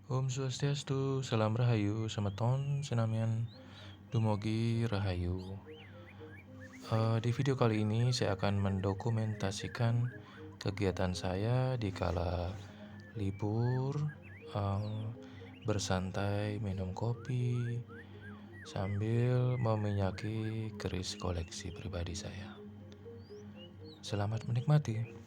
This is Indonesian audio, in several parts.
Om Swastiastu, Salam Rahayu, Semeton, Senamian, Dumogi Rahayu. Di video kali ini saya akan mendokumentasikan kegiatan saya di kala libur, bersantai minum kopi sambil meminyaki keris koleksi pribadi saya. Selamat menikmati.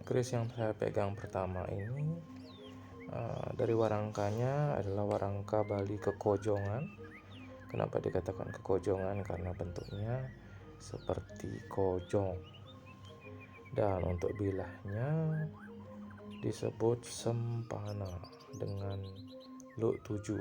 Keris yang saya pegang pertama ini dari warangkanya adalah warangka Bali Kekojongan. Kenapa dikatakan kekojongan? Karena bentuknya seperti kojong. Dan untuk bilahnya disebut sempana dengan luk 7.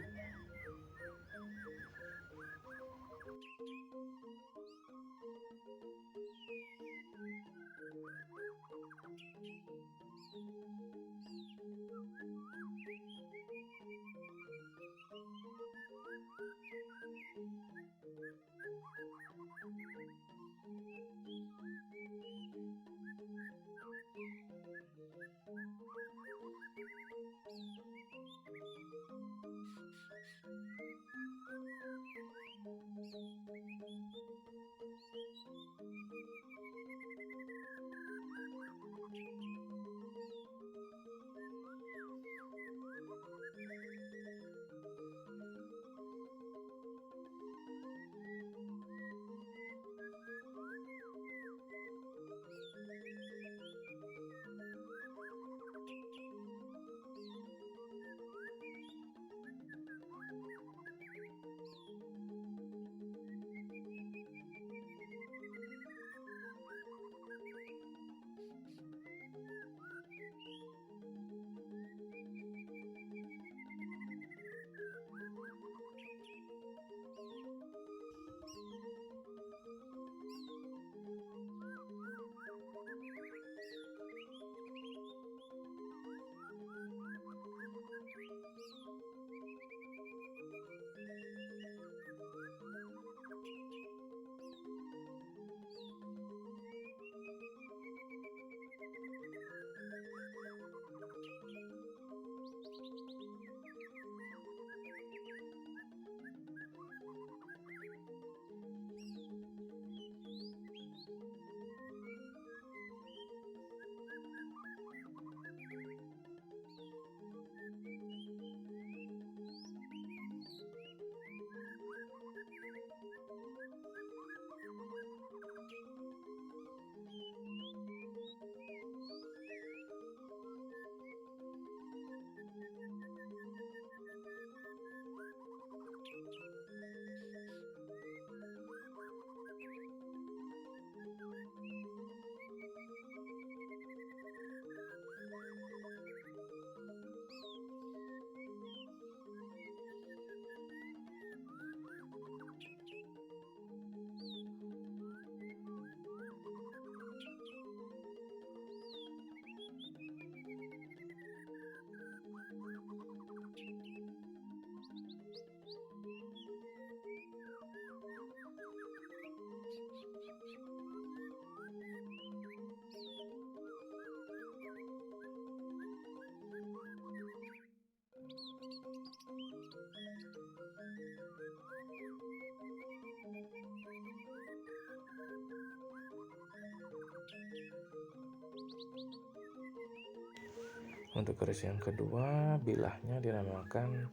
Untuk keris yang kedua, bilahnya dinamakan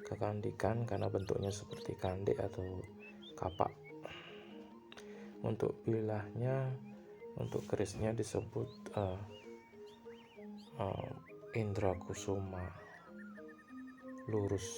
kekandikan karena bentuknya seperti kande atau kapak. Untuk bilahnya, untuk kerisnya disebut Indra Kusuma lurus.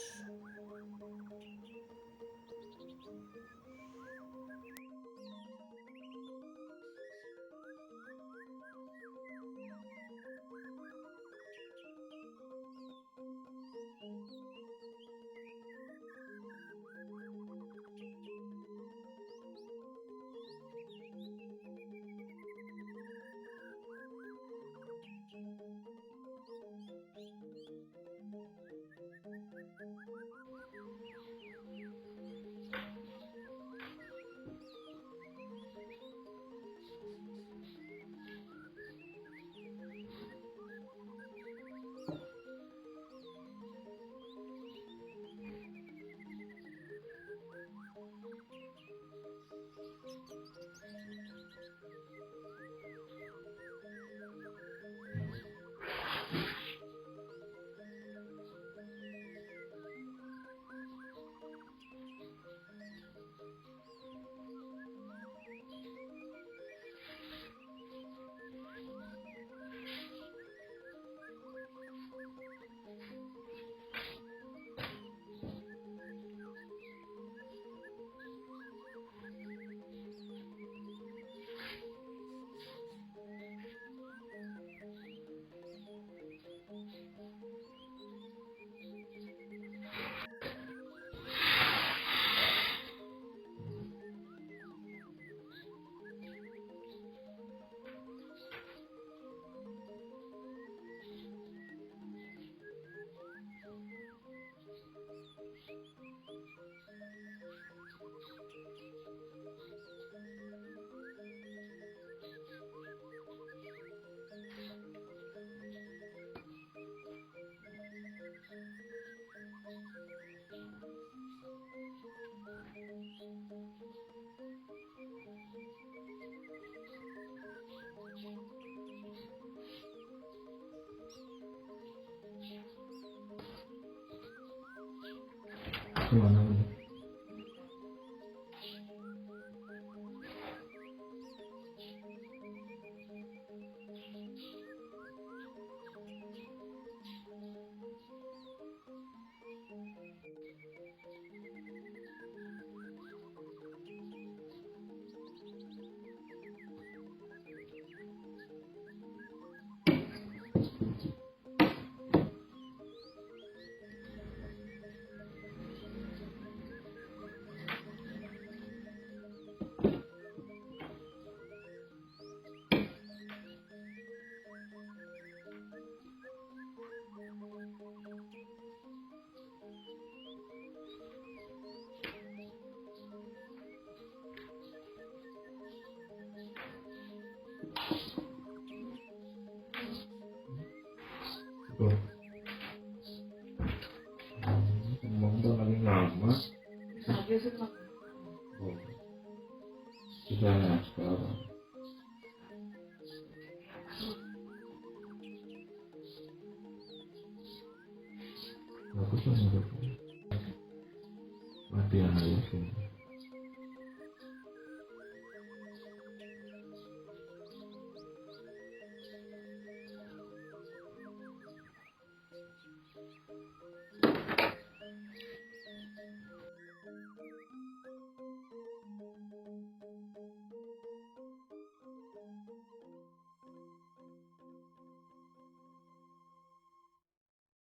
Kemana ini? Tuh. Ngomong tuh lagi lama. Oh. Sudah sekarang. Aku tuh nggak mati halus ini.